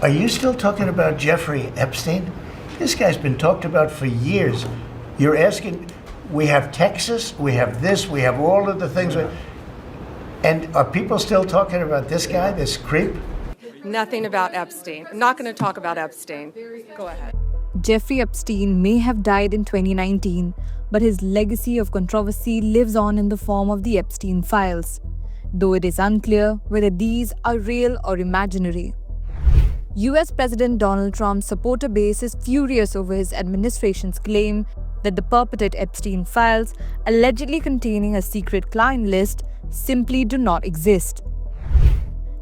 Are you still talking about Jeffrey Epstein? This guy's been talked about for years. You're asking, we have Texas, we have this, we have all of the things. And are people still talking about this guy, this creep? Nothing about Epstein. I'm not going to talk about Epstein. Go ahead. Jeffrey Epstein may have died in 2019, but his legacy of controversy lives on in the form of the Epstein Files, though it is unclear whether these are real or imaginary. US President Donald Trump's supporter base is furious over his administration's claim that the purported Epstein Files, allegedly containing a secret client list, simply do not exist.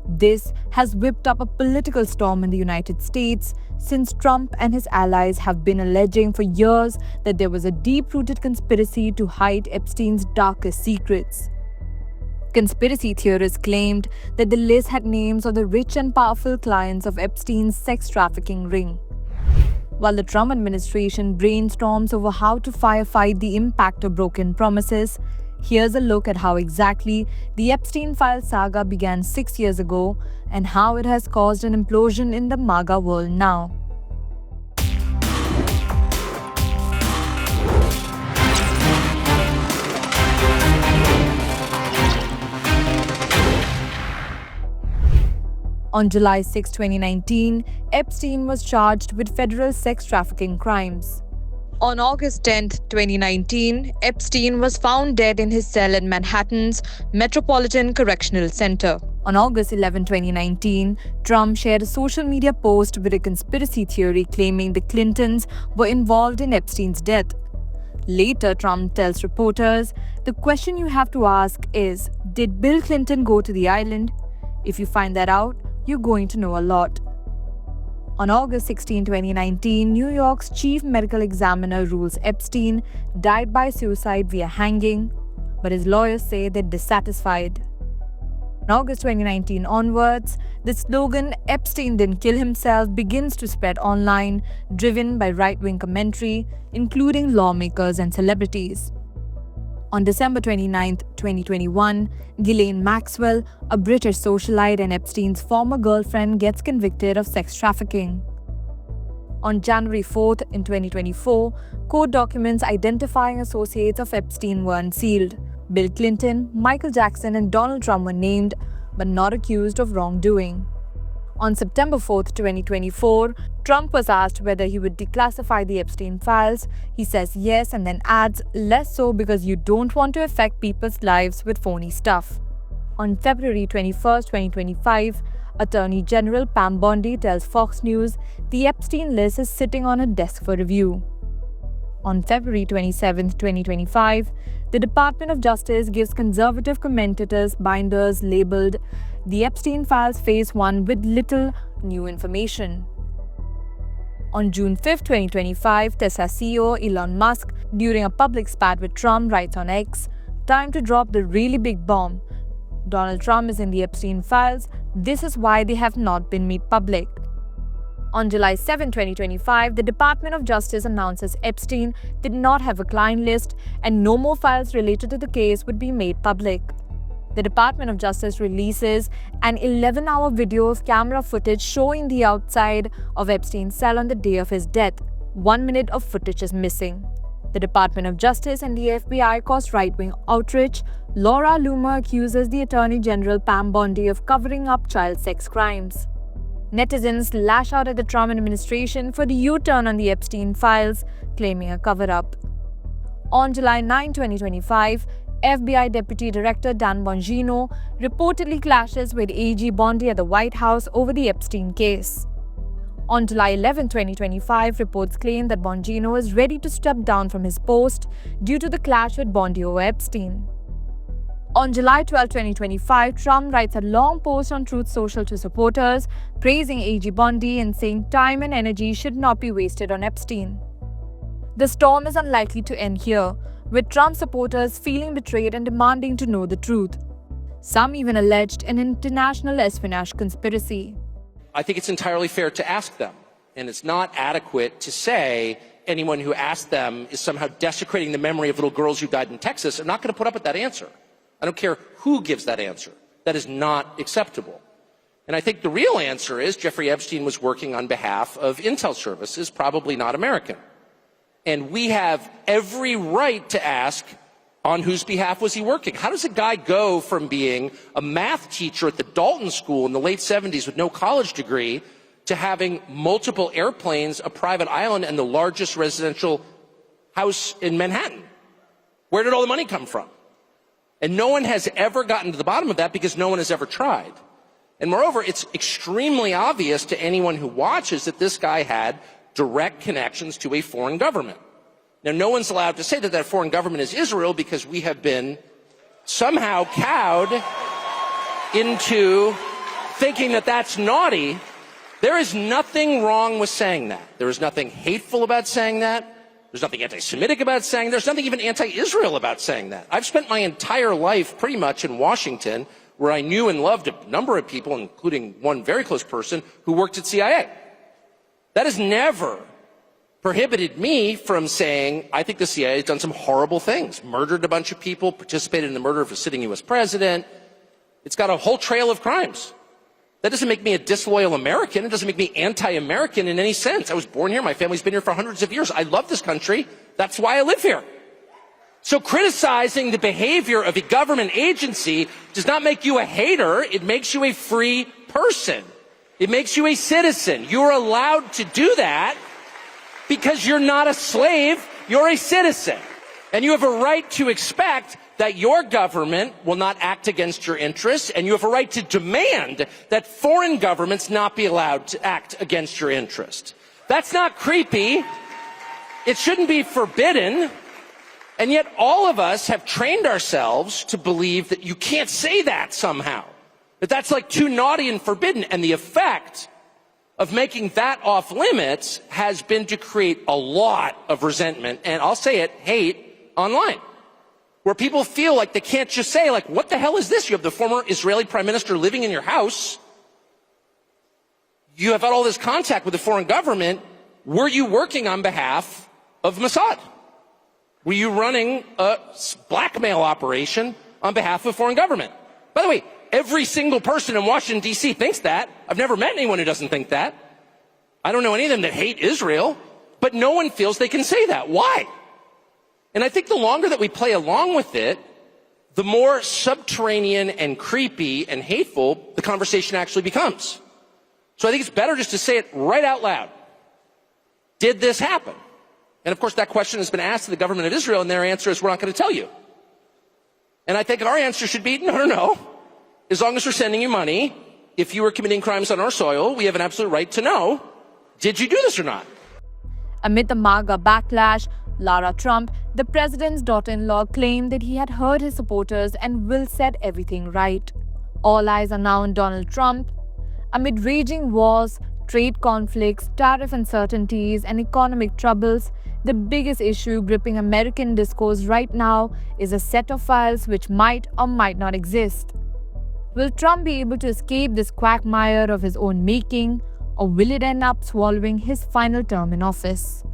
This has whipped up a political storm in the United States since Trump and his allies have been alleging for years that there was a deep-rooted conspiracy to hide Epstein's darkest secrets. Conspiracy theorists claimed that the list had names of the rich and powerful clients of Epstein's sex trafficking ring. While the Trump administration brainstorms over how to firefight the impact of broken promises, here's a look at how exactly the Epstein Files saga began 6 years ago and how it has caused an implosion in the MAGA world now. On July 6, 2019, Epstein was charged with federal sex trafficking crimes. On August 10, 2019, Epstein was found dead in his cell at Manhattan's Metropolitan Correctional Center. On August 11, 2019, Trump shared a social media post with a conspiracy theory claiming the Clintons were involved in Epstein's death. Later, Trump tells reporters, "The question you have to ask is, did Bill Clinton go to the island? If you find that out, you're going to know a lot." On August 16, 2019, New York's chief medical examiner rules Epstein died by suicide via hanging, but his lawyers say they're dissatisfied. On August 2019 onwards, the slogan "Epstein didn't kill himself" begins to spread online, driven by right-wing commentary, including lawmakers and celebrities. On December 29, 2021, Ghislaine Maxwell, a British socialite and Epstein's former girlfriend, gets convicted of sex trafficking. On January 4th, in 2024, court documents identifying associates of Epstein were unsealed. Bill Clinton, Michael Jackson, and Donald Trump were named, but not accused of wrongdoing. On September 4th, 2024, Trump was asked whether he would declassify the Epstein files. He says yes and then adds, "Less so because you don't want to affect people's lives with phony stuff." On February 21st, 2025, Attorney General Pam Bondi tells Fox News the Epstein list is sitting on her desk for review. On February 27, 2025, the Department of Justice gives conservative commentators binders labeled "The Epstein Files Phase 1" with little new information. On June 5, 2025, Tesla CEO Elon Musk, during a public spat with Trump, writes on X, "Time to drop the really big bomb. Donald Trump is in the Epstein files. This is why they have not been made public." On July 7, 2025, the Department of Justice announces Epstein did not have a client list and no more files related to the case would be made public. The Department of Justice releases an 11-hour video of camera footage showing the outside of Epstein's cell on the day of his death. 1 minute of footage is missing. The Department of Justice and the FBI caused right-wing outrage. Laura Loomer accuses the Attorney General Pam Bondi of covering up child sex crimes. Netizens lash out at the Trump administration for the U-turn on the Epstein files, claiming a cover-up. On July 9, 2025, FBI Deputy Director Dan Bongino reportedly clashes with AG Bondi at the White House over the Epstein case. On July 11, 2025, reports claim that Bongino is ready to step down from his post due to the clash with Bondi over Epstein. On July 12, 2025, Trump writes a long post on Truth Social to supporters, praising AG Bondi and saying time and energy should not be wasted on Epstein. The storm is unlikely to end here, with Trump supporters feeling betrayed and demanding to know the truth. Some even alleged an international espionage conspiracy. I think it's entirely fair to ask them, and it's not adequate to say anyone who asked them is somehow desecrating the memory of little girls who died in Texas. I'm not going to put up with that answer. I don't care who gives that answer. That is not acceptable. And I think the real answer is Jeffrey Epstein was working on behalf of intel services, probably not American. And we have every right to ask, on whose behalf was he working? How does a guy go from being a math teacher at the Dalton School in the late 70s with no college degree to having multiple airplanes, a private island, and the largest residential house in Manhattan? Where did all the money come from? And no one has ever gotten to the bottom of that because no one has ever tried. And moreover, it's extremely obvious to anyone who watches that this guy had direct connections to a foreign government. Now, no one's allowed to say that that foreign government is Israel because we have been somehow cowed into thinking that that's naughty. There is nothing wrong with saying that. There is nothing hateful about saying that. There's nothing anti-Semitic about saying that. There's nothing even anti-Israel about saying that. I've spent my entire life pretty much in Washington, where I knew and loved a number of people, including one very close person who worked at CIA. That has never prohibited me from saying, I think the CIA has done some horrible things, murdered a bunch of people, participated in the murder of a sitting U.S. president. It's got a whole trail of crimes. That doesn't make me a disloyal American. It doesn't make me anti-American in any sense. I was born here. My family's been here for hundreds of years. I love this country. That's why I live here. So criticizing the behavior of a government agency does not make you a hater. It makes you a free person. It makes you a citizen. You're allowed to do that because you're not a slave. You're a citizen. And you have a right to expect that your government will not act against your interests, and you have a right to demand that foreign governments not be allowed to act against your interests. That's not creepy. It shouldn't be forbidden. And yet all of us have trained ourselves to believe that you can't say that somehow, that that's like too naughty and forbidden. And the effect of making that off limits has been to create a lot of resentment, and I'll say it, hate online, where people feel like they can't just say, like, what the hell is this? You have the former Israeli prime minister living in your house. You have had all this contact with the foreign government. Were you working on behalf of Mossad? Were you running a blackmail operation on behalf of foreign government? By the way, every single person in Washington, D.C. thinks that. I've never met anyone who doesn't think that. I don't know any of them that hate Israel, but no one feels they can say that. Why? And I think the longer that we play along with it, the more subterranean and creepy and hateful the conversation actually becomes. So I think it's better just to say it right out loud. Did this happen? And of course that question has been asked to the government of Israel, and their answer is, we're not going to tell you. And I think our answer should be, no. As long as we're sending you money, if you were committing crimes on our soil, we have an absolute right to know, did you do this or not? Amid the MAGA backlash, Lara Trump, the president's daughter-in-law, claimed that he had heard his supporters and will set everything right. All eyes are now on Donald Trump. Amid raging wars, trade conflicts, tariff uncertainties, and economic troubles, the biggest issue gripping American discourse right now is a set of files which might or might not exist. Will Trump be able to escape this quagmire of his own making, or will it end up swallowing his final term in office?